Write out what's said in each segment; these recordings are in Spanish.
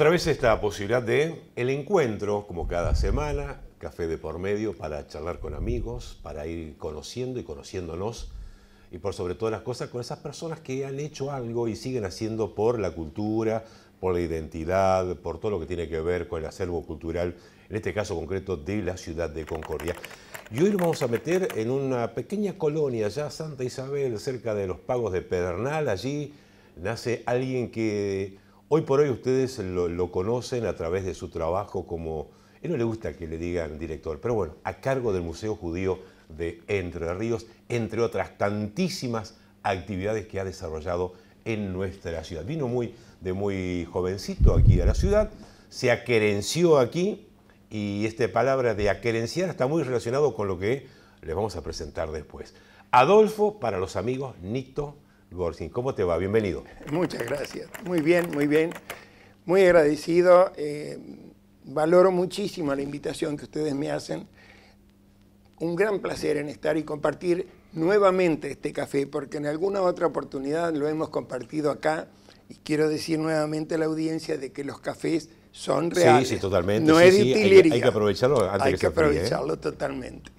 Otra vez esta posibilidad de el encuentro, como cada semana, café de por medio para charlar con amigos, para ir conociendo y conociéndonos, y por sobre todas las cosas con esas personas que han hecho algo y siguen haciendo por la cultura, por la identidad, por todo lo que tiene que ver con el acervo cultural, en este caso concreto de la ciudad de Concordia. Y hoy nos vamos a meter en una pequeña colonia, ya Santa Isabel, cerca de los Pagos de Pedernal. Allí nace alguien que hoy por hoy ustedes lo conocen a través de su trabajo como, a él no le gusta que le digan director, pero bueno, a cargo del Museo Judío de Entre Ríos, entre otras tantísimas actividades que ha desarrollado en nuestra ciudad. Vino de muy jovencito aquí a la ciudad, se aquerenció aquí, y esta palabra de aquerenciar está muy relacionado con lo que les vamos a presentar después. Adolfo, para los amigos, Nito Gorsin. ¿Cómo te va? Bienvenido. Muchas gracias. Muy bien, muy bien. Muy agradecido. Valoro muchísimo la invitación que ustedes me hacen. Un gran placer en estar y compartir nuevamente este café, porque en alguna otra oportunidad lo hemos compartido acá. Y quiero decir nuevamente a la audiencia de que los cafés son reales. Sí, sí, totalmente. No sí, es de sí, utilería. hay que aprovecharlo antes hay que que se fríe, aprovecharlo totalmente.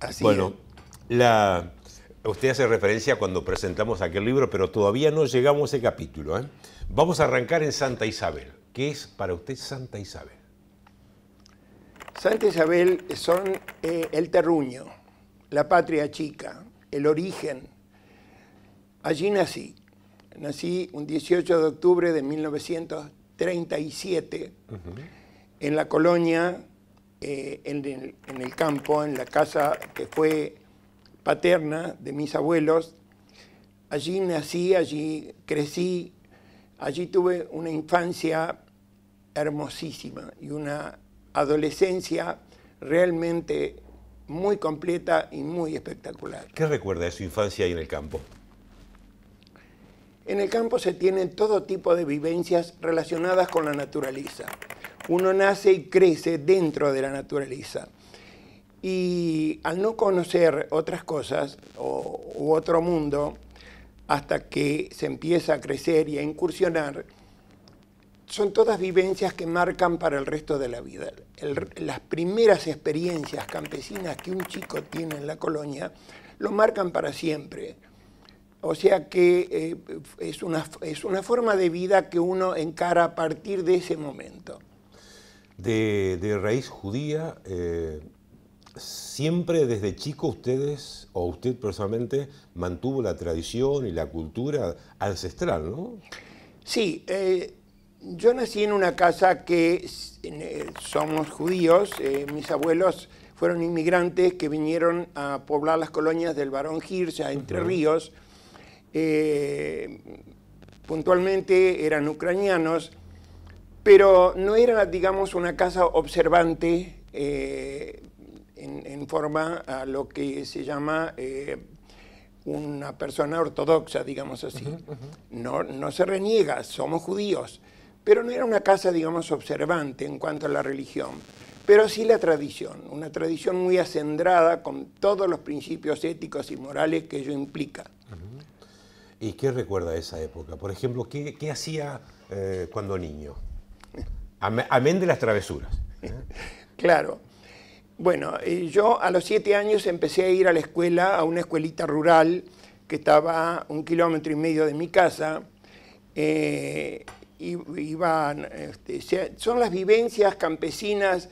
Así bueno, es. Usted hace referencia cuando presentamos aquel libro, pero todavía no llegamos a ese capítulo, ¿eh? Vamos a arrancar en Santa Isabel. ¿Qué es para usted Santa Isabel? Santa Isabel son el terruño, la patria chica, el origen. Allí nací. Nací un 18 de octubre de 1937 en la colonia, en el campo, en la casa que fue paterna de mis abuelos. Allí nací, allí crecí, allí tuve una infancia hermosísima y una adolescencia realmente muy completa y muy espectacular. ¿Qué recuerda de su infancia ahí en el campo? En el campo se tienen todo tipo de vivencias relacionadas con la naturaleza. Uno nace y crece dentro de la naturaleza. Y al no conocer otras cosas u otro mundo, hasta que se empieza a crecer y a incursionar, son todas vivencias que marcan para el resto de la vida. Las primeras experiencias campesinas que un chico tiene en la colonia lo marcan para siempre. O sea que es una forma de vida que uno encara a partir de ese momento. De raíz judía, siempre desde chico ustedes, o usted personalmente, mantuvo la tradición y la cultura ancestral, ¿no? Sí, yo nací en una casa que somos judíos, mis abuelos fueron inmigrantes que vinieron a poblar las colonias del Barón Hirsch, a Entre Ríos. Puntualmente eran ucranianos, pero no era, digamos, una casa observante en forma a lo que se llama una persona ortodoxa, digamos así. No se reniega, somos judíos, pero no era una casa, digamos, observante en cuanto a la religión, pero sí la tradición, una tradición muy acendrada con todos los principios éticos y morales que ello implica. ¿Y qué recuerda de esa época? Por ejemplo, ¿qué hacía cuando niño? Amén de las travesuras. Claro. Bueno, yo a los 7 años empecé a ir a la escuela, a una escuelita rural que estaba a 1,5 kilómetros de mi casa. Son las vivencias campesinas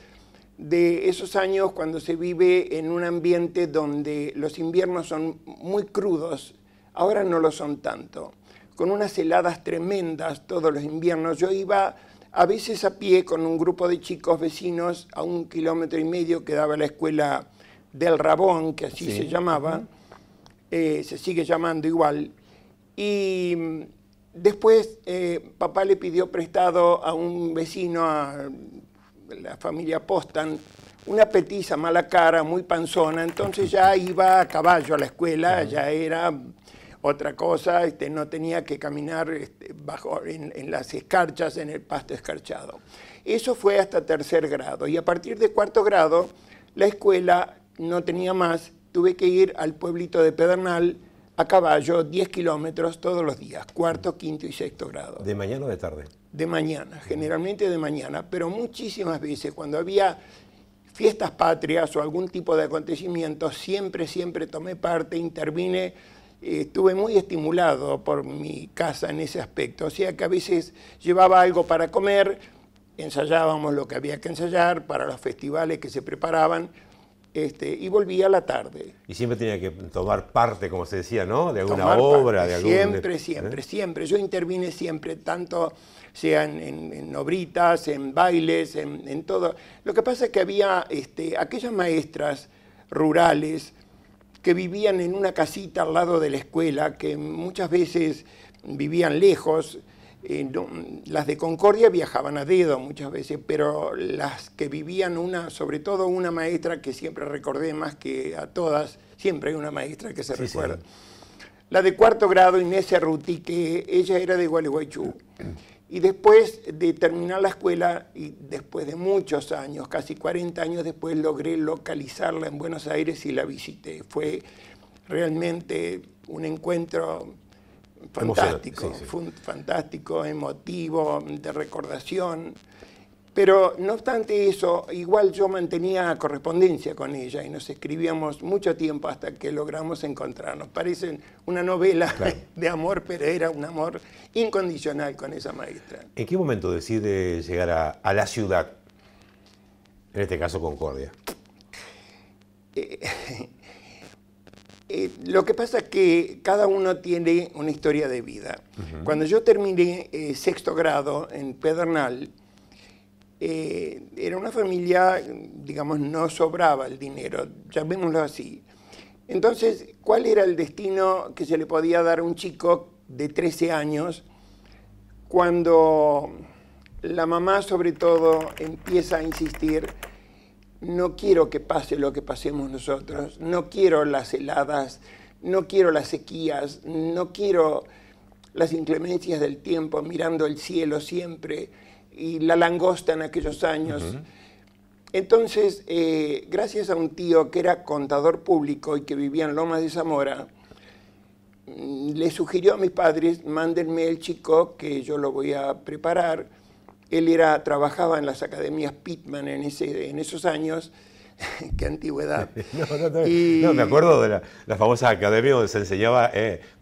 de esos años cuando se vive en un ambiente donde los inviernos son muy crudos. Ahora no lo son tanto, con unas heladas tremendas todos los inviernos. Yo iba a veces a pie con un grupo de chicos vecinos a 1,5 kilómetros que daba la escuela del Rabón, que así se llamaba, se sigue llamando igual. Y después papá le pidió prestado a un vecino, a la familia Postan, una petiza mala cara, muy panzona, entonces ya iba a caballo a la escuela, ya era otra cosa, no tenía que caminar en las escarchas, en el pasto escarchado. Eso fue hasta 3er grado, y a partir de 4º grado la escuela no tenía más, tuve que ir al pueblito de Pedernal, a caballo 10 kilómetros todos los días, cuarto, quinto y sexto grado. ¿De mañana o de tarde? De mañana, generalmente de mañana, pero muchísimas veces cuando había fiestas patrias o algún tipo de acontecimiento, siempre tomé parte, intervine, estuve muy estimulado por mi casa en ese aspecto, o sea que a veces llevaba algo para comer, ensayábamos lo que había que ensayar para los festivales que se preparaban, y volvía a la tarde. Y siempre tenía que tomar parte, como se decía, ¿no? De alguna Tomar obra, parte, de algún... siempre. Yo intervine siempre, tanto sean en obritas, en bailes, en todo. Lo que pasa es que había aquellas maestras rurales que vivían en una casita al lado de la escuela, que muchas veces vivían lejos. Las de Concordia viajaban a dedo muchas veces, pero las que vivían, sobre todo una maestra que siempre recordé más que a todas, siempre hay una maestra que se recuerda. Sí. La de cuarto grado, Inés Cerruti, que ella era de Gualeguaychú. Y después de terminar la escuela, y después de muchos años, casi 40 años después, logré localizarla en Buenos Aires y la visité. Fue realmente un encuentro fantástico, sí. Fantástico, emotivo, de recordación. Pero no obstante eso, igual yo mantenía correspondencia con ella y nos escribíamos mucho tiempo hasta que logramos encontrarnos. Parece una novela, claro, de amor, pero era un amor incondicional con esa maestra. ¿En qué momento decide llegar a la ciudad? En este caso, Concordia. Lo que pasa es que cada uno tiene una historia de vida. Cuando yo terminé sexto grado en Pedernal, era una familia, digamos, no sobraba el dinero, llamémoslo así. Entonces, ¿cuál era el destino que se le podía dar a un chico de 13 años cuando la mamá, sobre todo, empieza a insistir: no quiero que pase lo que pasemos nosotros, no quiero las heladas, no quiero las sequías, no quiero las inclemencias del tiempo, mirando el cielo siempre, y la langosta en aquellos años. Entonces, gracias a un tío que era contador público y que vivía en Lomas de Zamora, le sugirió a mis padres: mándenme el chico que yo lo voy a preparar. Él trabajaba en las academias Pitman en esos años. ¡Qué antigüedad! No, me acuerdo de la famosa academia donde se enseñaba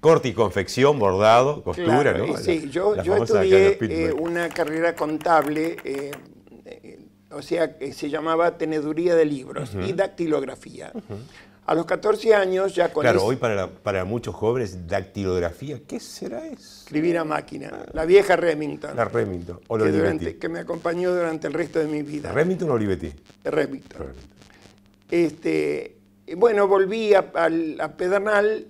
corte y confección, bordado, costura, claro, ¿no? Sí, yo estudié una carrera contable, o sea, que se llamaba teneduría de libros y dactilografía. A los 14 años ya con Claro, hoy para muchos jóvenes, dactilografía, ¿qué será eso? Escribir a máquina, la vieja Remington. La Remington, o la Olivetti. Que me acompañó durante el resto de mi vida. ¿La Remington o Olivetti? Remington. Bueno, volví a Pedernal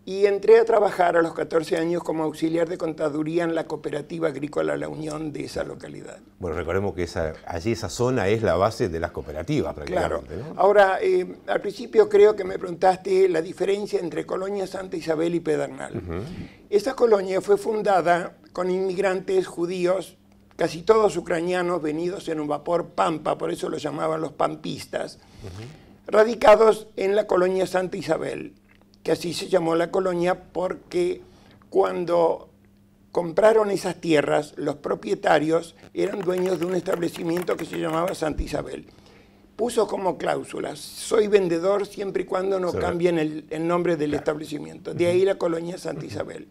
y entré a trabajar a los 14 años como auxiliar de contaduría en la cooperativa agrícola La Unión de esa localidad. Bueno, recordemos que allí esa zona es la base de las cooperativas, claro. ¿no? Ahora, al principio creo que me preguntaste la diferencia entre Colonia Santa Isabel y Pedernal. Esa colonia fue fundada con inmigrantes judíos, casi todos ucranianos, venidos en un vapor Pampa, por eso lo llamaban los pampistas, radicados en la Colonia Santa Isabel, que así se llamó la colonia porque cuando compraron esas tierras, los propietarios eran dueños de un establecimiento que se llamaba Santa Isabel. Puso como cláusula: soy vendedor siempre y cuando no cambien el nombre del establecimiento. De ahí la colonia Santa Isabel.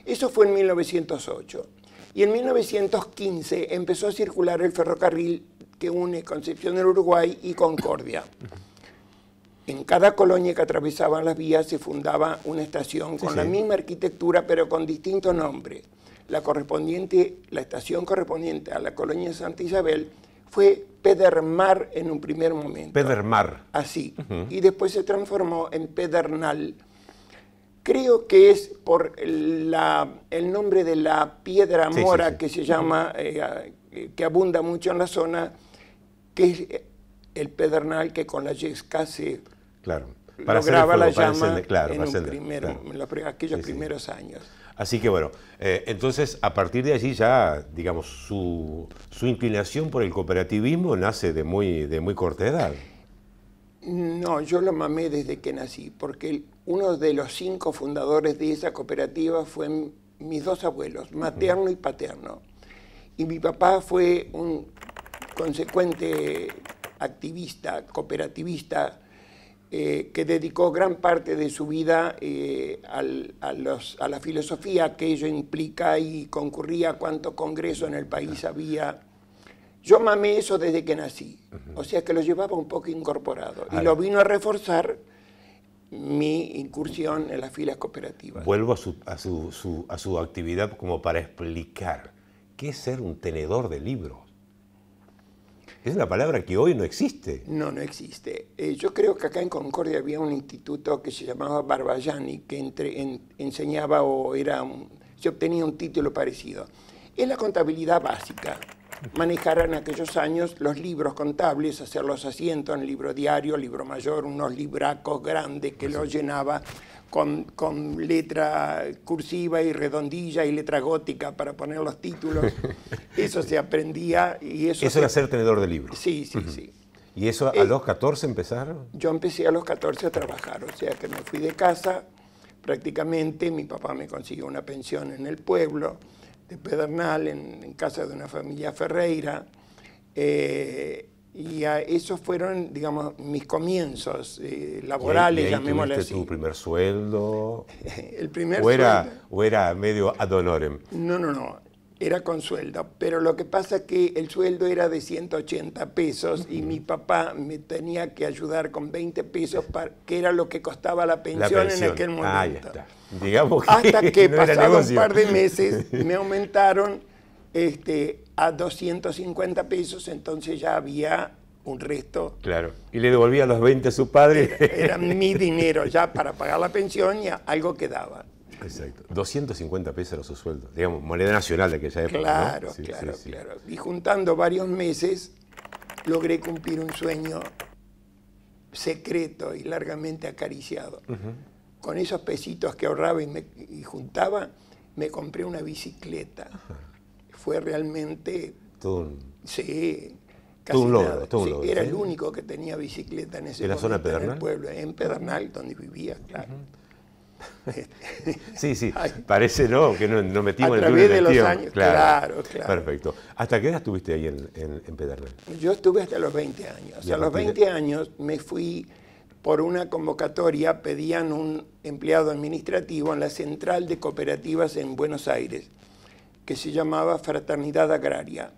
Eso fue en 1908. Y en 1915 empezó a circular el ferrocarril que une Concepción del Uruguay y Concordia. En cada colonia que atravesaban las vías se fundaba una estación con la misma arquitectura, pero con distinto nombre. La estación correspondiente a la colonia Santa Isabel fue Pedermar en un primer momento. Pedermar. Así. Y después se transformó en Pedernal. Creo que es por el nombre de la piedra mora que se llama, que abunda mucho en la zona, que es el Pedernal, que con la yesca se lograba la llama en aquellos primeros años. Así que bueno, entonces a partir de allí ya, digamos, su inclinación por el cooperativismo nace de muy corta edad. No, yo lo mamé desde que nací, porque uno de los 5 fundadores de esa cooperativa fue mis 2 abuelos, materno y paterno. Y mi papá fue un consecuente activista, cooperativista, que dedicó gran parte de su vida a la filosofía que ello implica y concurría a cuánto congreso en el país había. Yo mamé eso desde que nací, o sea que lo llevaba un poco incorporado y lo vino a reforzar mi incursión en las filas cooperativas. Vuelvo a su actividad como para explicar qué es ser un tenedor de libros. Es una palabra que hoy no existe. No, no existe. Yo creo que acá en Concordia había un instituto que se llamaba Barballani, que enseñaba se obtenía un título parecido. Es la contabilidad básica. Manejar en aquellos años los libros contables, hacer los asientos en libro diario, libro mayor, unos libracos grandes que los llenaba con letra cursiva y redondilla y letra gótica para poner los títulos. Eso se aprendía. Y eso era ser tenedor de libros. Sí, sí, sí. ¿Y eso a los 14 empezaron? Yo empecé a los 14 a trabajar, o sea que me fui de casa prácticamente. Mi papá me consiguió una pensión en el pueblo de Pedernal, en casa de una familia Ferreira, y esos fueron, digamos, mis comienzos laborales, llamémosle así. ¿Tu primer sueldo? El primer sueldo. ¿O era medio ad honorem? No, era con sueldo, pero lo que pasa es que el sueldo era de 180 pesos y mi papá me tenía que ayudar con 20 pesos, que era lo que costaba la pensión en aquel momento. Ahí está. Digamos que hasta que no pasado un par de meses me aumentaron a 250 pesos, entonces ya había un resto. Claro, y le devolvía los 20 a su padre. Era mi dinero ya para pagar la pensión y algo quedaba. Exacto. 250 pesos era su sueldo, digamos, moneda nacional de aquella época. Claro, ¿no? Sí, claro, sí, claro. Y juntando varios meses, logré cumplir un sueño secreto y largamente acariciado. Con esos pesitos que ahorraba y juntaba, me compré una bicicleta. Fue realmente... Sí, casi todo un logro, nada. Todo un logro, era ¿sí? El único que tenía bicicleta en ese momento. ¿En la zona de Pedernal? En el pueblo, en Pedernal, donde vivía, claro. Sí, parece que no metimos el túnel. A través de los años, claro. Perfecto. ¿Hasta qué edad estuviste ahí en Pedernal? Yo estuve hasta los 20 años. A los 20 años me fui por una convocatoria, pedían un empleado administrativo en la central de cooperativas en Buenos Aires, que se llamaba Fraternidad Agraria.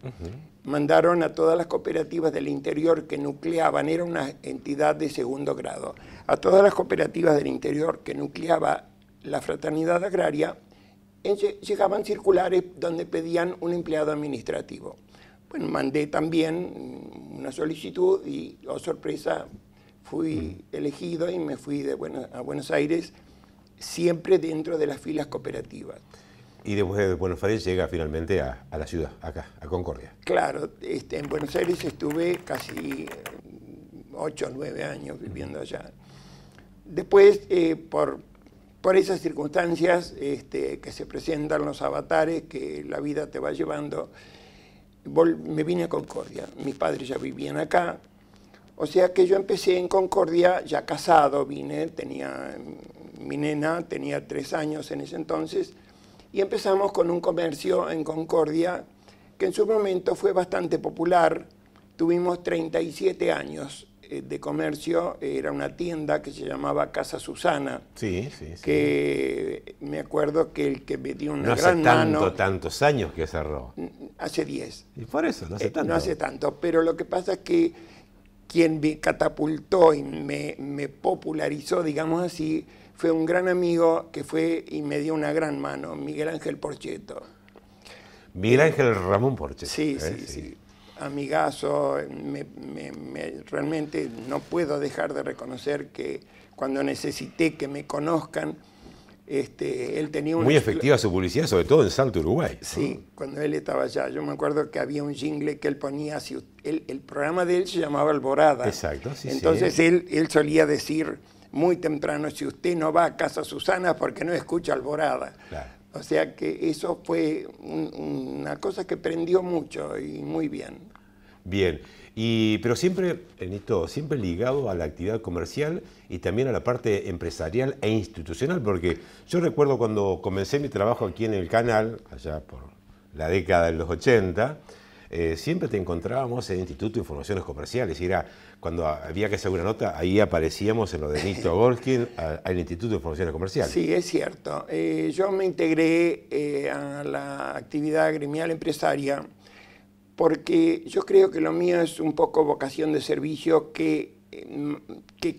Mandaron a todas las cooperativas del interior que nucleaban, era una entidad de segundo grado, a todas las cooperativas del interior que nucleaba la Fraternidad Agraria, llegaban circulares donde pedían un empleado administrativo. Bueno, mandé también una solicitud y, oh sorpresa, fui elegido y me fui a Buenos Aires, siempre dentro de las filas cooperativas. Y después de Buenos Aires llega finalmente a la ciudad, acá, a Concordia. Claro, en Buenos Aires estuve casi 8 o 9 años viviendo allá. Después, por esas circunstancias que se presentan, los avatares que la vida te va llevando, me vine a Concordia. Mis padres ya vivían acá. O sea que yo empecé en Concordia, ya casado, mi nena tenía 3 años en ese entonces, y empezamos con un comercio en Concordia que en su momento fue bastante popular. Tuvimos 37 años de comercio, era una tienda que se llamaba Casa Susana. Sí. Que me acuerdo que el que me dio una no gran mano... No hace tantos años que cerró. Hace 10. Y por eso, no hace tanto. No hace tanto, pero lo que pasa es que quien me catapultó y me popularizó, digamos así, fue un gran amigo que fue y me dio una gran mano, Miguel Ángel Porchetto. Miguel Ángel Ramón Porchetto. Sí. Amigazo, realmente no puedo dejar de reconocer que cuando necesité que me conozcan, él tenía una... Muy efectiva su publicidad, sobre todo en Salto, Uruguay. Sí, cuando él estaba allá. Yo me acuerdo que había un jingle que él ponía, el programa de él se llamaba Alborada. Exacto, sí. Entonces él solía decir muy temprano, si usted no va a Casa Susana porque no escucha Alborada. Claro. O sea que eso fue una cosa que prendió mucho y muy bien. Bien. Pero siempre, Nito, siempre ligado a la actividad comercial y también a la parte empresarial e institucional, porque yo recuerdo cuando comencé mi trabajo aquí en el canal, allá por la década de los 80, siempre te encontrábamos en el Instituto de Informaciones Comerciales, y era cuando había que hacer una nota, ahí aparecíamos en lo de Nito Gorkin al Instituto de Informaciones Comerciales. Sí, es cierto. Yo me integré a la actividad gremial empresaria porque yo creo que lo mío es un poco vocación de servicio que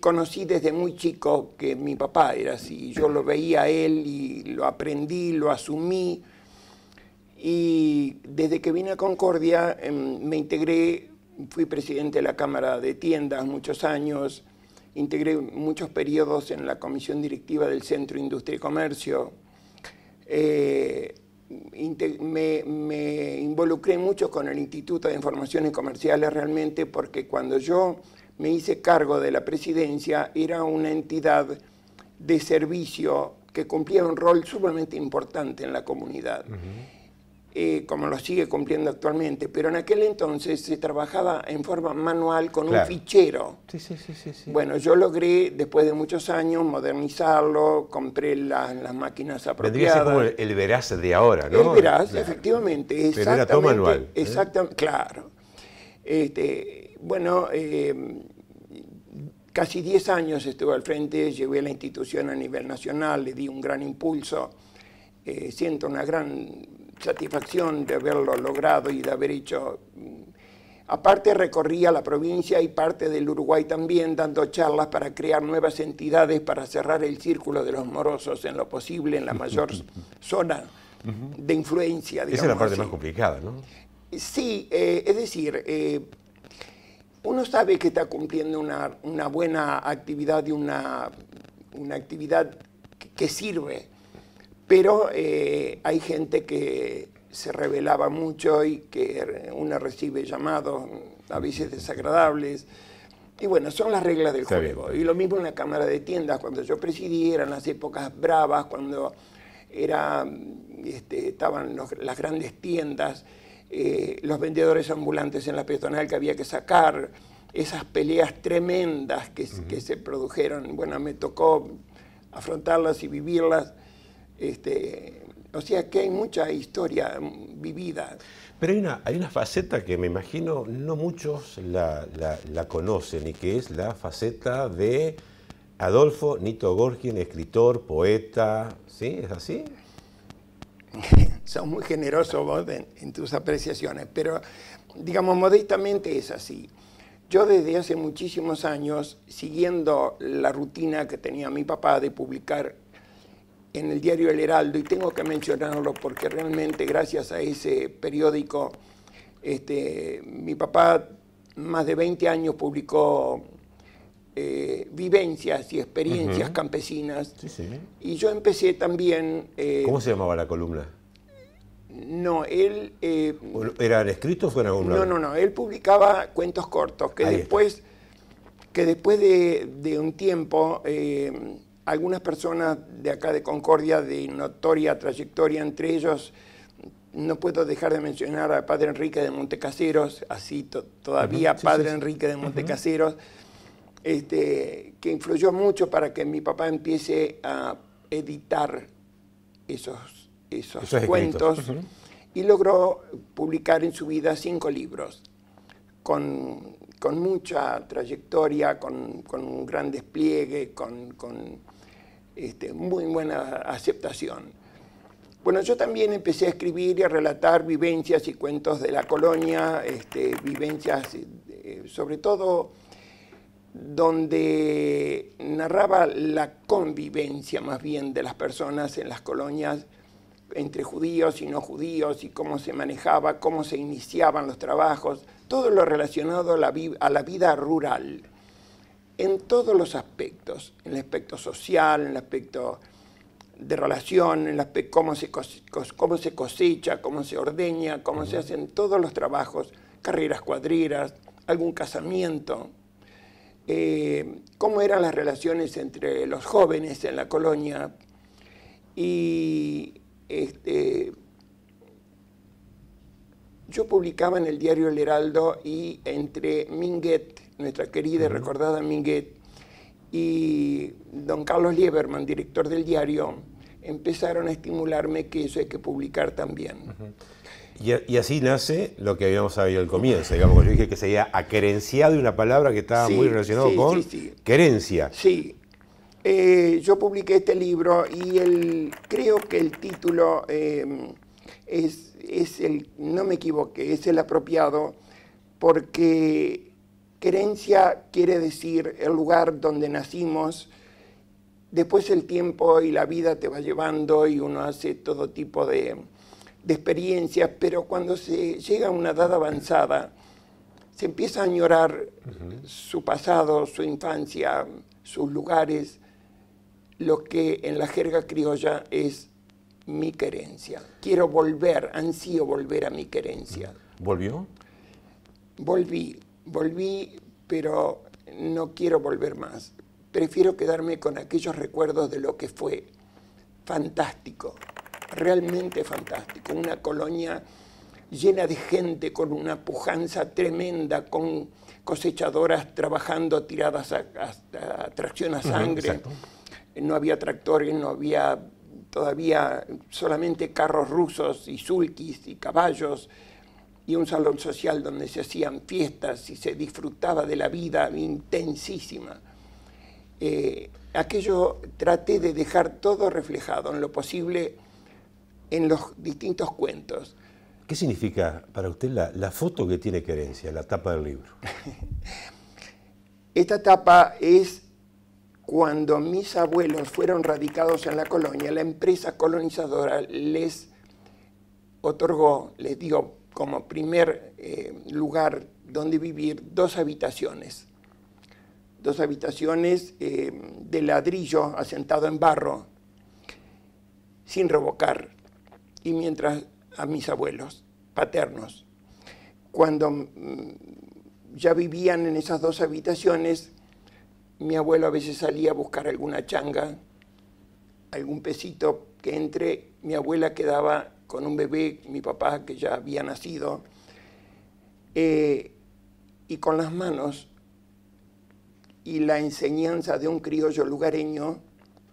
conocí desde muy chico, que mi papá era así. Yo lo veía a él y lo aprendí, lo asumí. Y desde que vine a Concordia me integré, fui presidente de la Cámara de Tiendas muchos años, integré muchos periodos en la comisión directiva del Centro Industria y Comercio. Me involucré mucho con el Instituto de Informaciones Comerciales realmente porque cuando yo me hice cargo de la presidencia era una entidad de servicio que cumplía un rol sumamente importante en la comunidad. Como lo sigue cumpliendo actualmente, pero en aquel entonces se trabajaba en forma manual con un fichero. Sí. Bueno, yo logré, después de muchos años, modernizarlo, compré las máquinas apropiadas. Vendría a ser como el Veraz de ahora, ¿no? El Veraz, efectivamente. Pero era todo manual. Exactamente, claro. Bueno, casi 10 años estuve al frente, llevé la institución a nivel nacional, le di un gran impulso. Siento una gran satisfacción de haberlo logrado y de haber hecho. Aparte recorría la provincia y parte del Uruguay también dando charlas para crear nuevas entidades para cerrar el círculo de los morosos en lo posible en la mayor zona de influencia. Esa es la parte más complicada, ¿no? Sí, es decir, uno sabe que está cumpliendo una buena actividad y una actividad que sirve. Pero hay gente que se rebelaba mucho y que uno recibe llamados a veces desagradables. Y bueno, son las reglas del juego. Y lo mismo en la Cámara de Tiendas, cuando yo presidí, eran las épocas bravas, cuando estaban las grandes tiendas, los vendedores ambulantes en la peatonal que había que sacar, esas peleas tremendas que se produjeron. Bueno, me tocó afrontarlas y vivirlas. O sea que hay mucha historia vivida. Pero hay una faceta que me imagino no muchos la conocen y que es la faceta de Adolfo Nito Gorkin, escritor, poeta, ¿sí? ¿Es así? Sos muy generoso vos en tus apreciaciones, pero digamos modestamente es así. Yo desde hace muchísimos años, siguiendo la rutina que tenía mi papá de publicar en el diario El Heraldo, y tengo que mencionarlo porque realmente gracias a ese periódico, mi papá más de 20 años publicó vivencias y experiencias campesinas. Sí. Y yo empecé también... ¿Cómo se llamaba la columna? No, él... ¿Eran escritos o eran algún lado? No, él publicaba cuentos cortos que después de un tiempo... algunas personas de acá de Concordia, de notoria trayectoria, entre ellos, no puedo dejar de mencionar al padre Enrique de Montecaseros, así todavía padre Enrique de Montecaseros, que influyó mucho para que mi papá empiece a editar esos cuentos, y logró publicar en su vida 5 libros, con mucha trayectoria, con un gran despliegue, con muy buena aceptación. Bueno, yo también empecé a escribir y a relatar vivencias y cuentos de la colonia, vivencias sobre todo donde narraba la convivencia más bien de las personas en las colonias entre judíos y no judíos y cómo se manejaba, cómo se iniciaban los trabajos, todo lo relacionado a la vida rural. En todos los aspectos, en el aspecto social, en el aspecto de relación, en el aspecto cómo se cosecha, cómo se ordeña, cómo se hacen todos los trabajos, carreras cuadreras, algún casamiento, cómo eran las relaciones entre los jóvenes en la colonia y Yo publicaba en el diario El Heraldo y entre Minguet, nuestra querida y recordada Minguet, y don Carlos Lieberman, director del diario, empezaron a estimularme que eso hay que publicar también. Y así nace lo que habíamos sabido al comienzo, digamos, yo dije que sería acerenciado, y una palabra que estaba muy relacionada con querencia. Sí, yo publiqué este libro y creo que el título es el, no me equivoqué, es el apropiado, porque querencia quiere decir el lugar donde nacimos. Después el tiempo y la vida te va llevando y uno hace todo tipo de experiencias, pero cuando se llega a una edad avanzada, se empieza a añorar su pasado, su infancia, sus lugares, lo que en la jerga criolla es mi querencia. Quiero volver, ansío volver a mi querencia. ¿Volvió? Volví, pero no quiero volver más. Prefiero quedarme con aquellos recuerdos de lo que fue fantástico, realmente fantástico. Una colonia llena de gente con una pujanza tremenda, con cosechadoras trabajando tiradas a tracción a sangre. No había tractores, no había todavía solamente carros rusos y sulkis y caballos, y un salón social donde se hacían fiestas y se disfrutaba de la vida intensísima. Aquello traté de dejar todo reflejado en lo posible en los distintos cuentos. ¿Qué significa para usted la foto que tiene Querencia, la tapa del libro? Esta tapa es cuando mis abuelos fueron radicados en la colonia. La empresa colonizadora les otorgó, les dio como primer lugar donde vivir 2 habitaciones. 2 habitaciones de ladrillo asentado en barro, sin revocar. Y mientras a mis abuelos paternos, cuando ya vivían en esas 2 habitaciones, mi abuelo a veces salía a buscar alguna changa, algún pesito que entre, mi abuela quedaba con un bebé, mi papá que ya había nacido, y con las manos y la enseñanza de un criollo lugareño,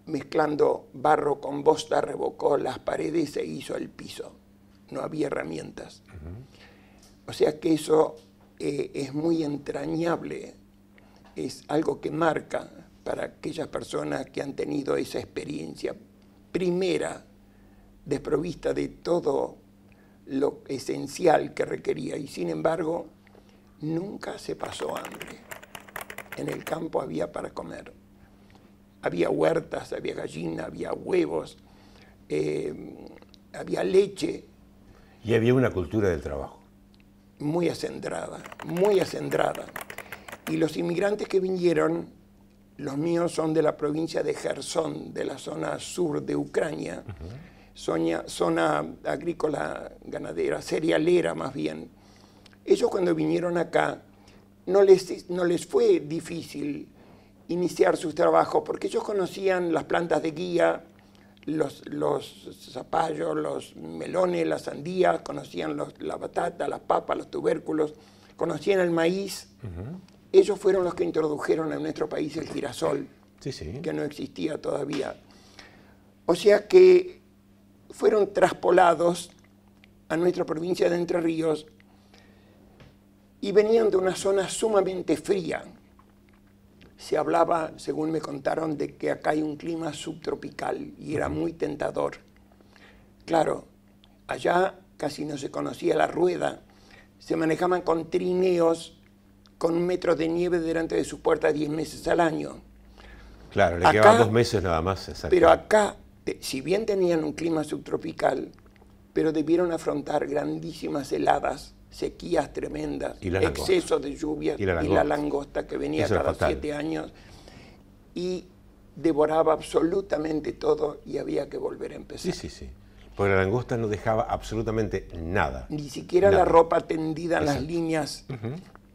mezclando barro con bosta, revocó las paredes e hizo el piso. No había herramientas. O sea que eso es muy entrañable, es algo que marca para aquellas personas que han tenido esa experiencia primera, desprovista de todo lo esencial que requería, y sin embargo nunca se pasó hambre. En el campo había para comer, había huertas, había gallina, había huevos, había leche. Y había una cultura del trabajo. Muy acendrada, muy acendrada. Y los inmigrantes que vinieron, los míos son de la provincia de Jersón, de la zona sur de Ucrania, zona agrícola, ganadera, cerealera más bien. Ellos cuando vinieron acá, no les fue difícil iniciar sus trabajos, porque ellos conocían las plantas de guía, los zapallos, los melones, las sandías, conocían la batata, las papas, los tubérculos, conocían el maíz. Ellos fueron los que introdujeron en nuestro país el girasol, que no existía todavía. O sea que fueron traspolados a nuestra provincia de Entre Ríos y venían de una zona sumamente fría. Se hablaba, según me contaron, de que acá hay un clima subtropical y era muy tentador. Claro, allá casi no se conocía la rueda, se manejaban con trineos con 1 metro de nieve delante de sus puertas 10 meses al año. Claro, le quedaban 2 meses nada más. Pero acá, si bien tenían un clima subtropical, pero debieron afrontar grandísimas heladas, sequías tremendas, exceso de lluvias y la langosta que venía cada 7 años y devoraba absolutamente todo y había que volver a empezar. Sí. Porque la langosta no dejaba absolutamente nada. Ni siquiera la ropa tendida en las líneas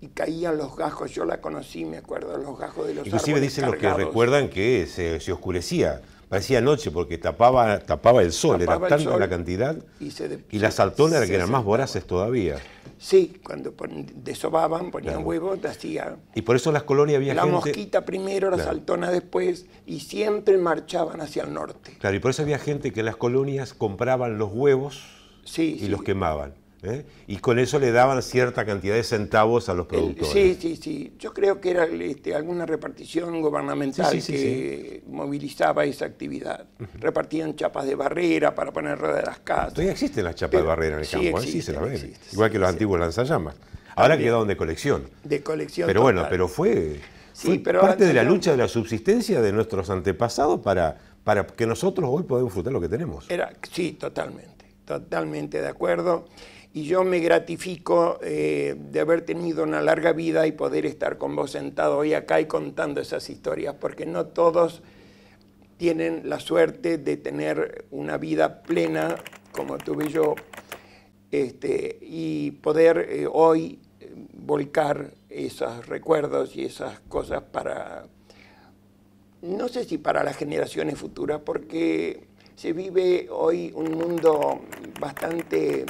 y caían los gajos. Yo la conocí, me acuerdo, los gajos de los árboles. Inclusive dicen los que recuerdan que se oscurecía parecía noche porque tapaba el sol, Tapaba era el tanta sol la cantidad. y Las saltonas que eran más sentaban. voraces todavía. Sí, cuando desovaban, ponían Claro. huevos, hacía Y por eso en las colonias había la gente... mosquita primero, la Claro. saltona después, y siempre marchaban hacia el norte. Claro, y por eso había gente que en las colonias compraban los huevos Sí, y sí. los quemaban. ¿Eh? Y con eso le daban cierta cantidad de centavos a los productores. Sí. Yo creo que era alguna repartición gubernamental Sí, que movilizaba esa actividad. Repartían chapas de barrera para poner ruedas de las casas. Todavía existen las chapas Pero de barrera en el sí campo, existen, se las ven. existen, Igual que los sí. antiguos lanzallamas. Ahora También. quedaron de colección. De colección Pero bueno, total. pero fue Sí, pero parte de la lanzallamas- lucha de la subsistencia de nuestros antepasados para que nosotros hoy podamos disfrutar lo que tenemos. Sí, totalmente de acuerdo. Y yo me gratifico de haber tenido una larga vida y poder estar con vos sentado hoy acá y contando esas historias, porque no todos tienen la suerte de tener una vida plena como tuve yo, y poder hoy volcar esos recuerdos y esas cosas para, no sé si para las generaciones futuras, porque se vive hoy un mundo bastante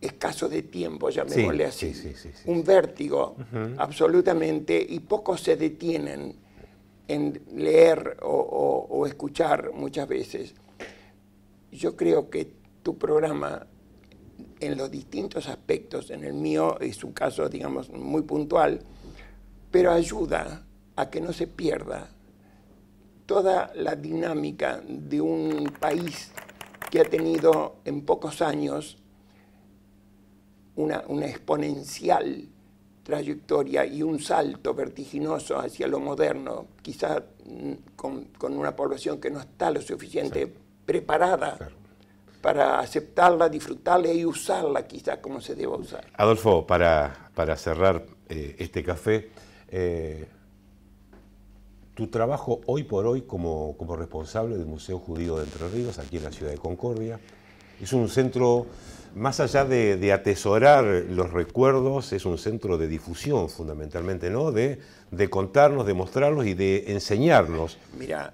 escaso de tiempo, llamémosle así. Sí. Un vértigo, absolutamente, y pocos se detienen en leer o escuchar muchas veces. Yo creo que tu programa, en los distintos aspectos, en el mío es un caso, digamos, muy puntual, pero ayuda a que no se pierda toda la dinámica de un país que ha tenido en pocos años una exponencial trayectoria y un salto vertiginoso hacia lo moderno, quizá con una población que no está lo suficiente preparada para aceptarla, disfrutarla y usarla quizá como se deba usar. Adolfo, para cerrar este café, tu trabajo hoy por hoy como responsable del Museo Judío de Entre Ríos, aquí en la ciudad de Concordia, es un centro, más allá de atesorar los recuerdos, es un centro de difusión fundamentalmente, ¿no? De contarnos, de mostrarlos y de enseñarnos. Mira,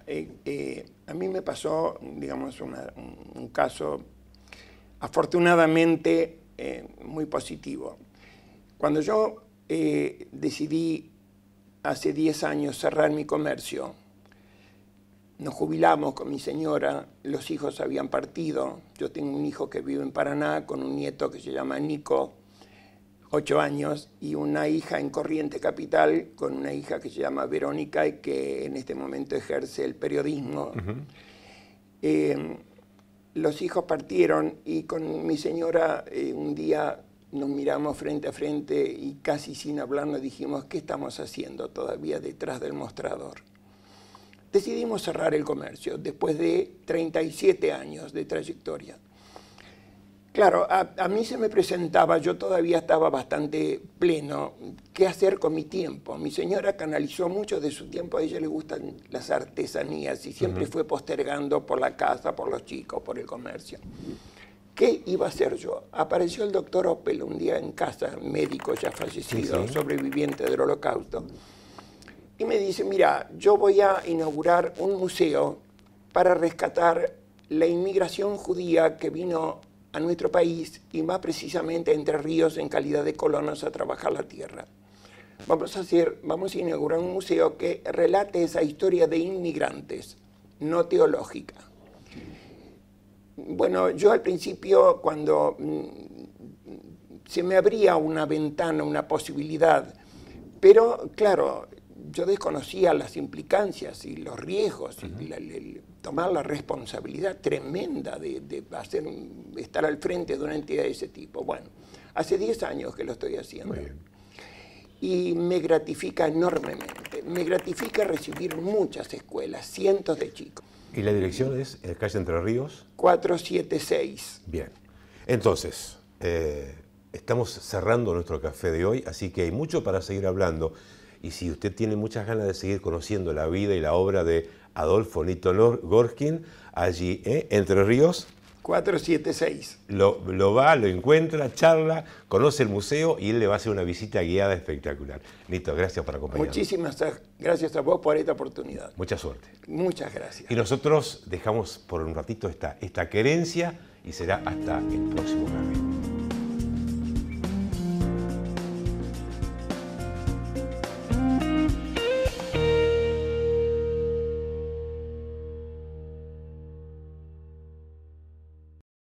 a mí me pasó, digamos, un caso afortunadamente muy positivo. Cuando yo decidí hace 10 años cerrar mi comercio, nos jubilamos con mi señora, los hijos habían partido, yo tengo un hijo que vive en Paraná con un nieto que se llama Nico, 8 años, y una hija en Corriente Capital con una hija que se llama Verónica y que en este momento ejerce el periodismo. Los hijos partieron y con mi señora un día nos miramos frente a frente y casi sin hablar nos dijimos, ¿qué estamos haciendo todavía detrás del mostrador? Decidimos cerrar el comercio después de 37 años de trayectoria. Claro, a mí se me presentaba, yo todavía estaba bastante pleno, ¿qué hacer con mi tiempo? Mi señora canalizó mucho de su tiempo, a ella le gustan las artesanías y siempre fue postergando por la casa, por los chicos, por el comercio. ¿Qué iba a hacer yo? Apareció el doctor Oppel un día en casa, médico ya fallecido, sobreviviente del Holocausto, y me dice, mira, yo voy a inaugurar un museo para rescatar la inmigración judía que vino a nuestro país y más precisamente a Entre Ríos en calidad de colonos a trabajar la tierra. Vamos a inaugurar un museo que relate esa historia de inmigrantes, no teológica. Bueno, yo al principio cuando se me abría una ventana, una posibilidad, pero claro, yo desconocía las implicancias y los riesgos, y tomar la responsabilidad tremenda de estar al frente de una entidad de ese tipo. Bueno, hace 10 años que lo estoy haciendo. Y me gratifica enormemente. Me gratifica recibir muchas escuelas, cientos de chicos. ¿Y la dirección es en calle Entre Ríos? 476. Bien. Entonces, estamos cerrando nuestro café de hoy, así que hay mucho para seguir hablando. Y si usted tiene muchas ganas de seguir conociendo la vida y la obra de Adolfo Nito Gorskin, allí, Entre Ríos, 476. Lo va, lo encuentra, charla, conoce el museo y él le va a hacer una visita guiada espectacular. Nito, gracias por acompañarnos. Muchísimas gracias a vos por esta oportunidad. Mucha suerte. Muchas gracias. Y nosotros dejamos por un ratito esta querencia y será hasta el próximo café.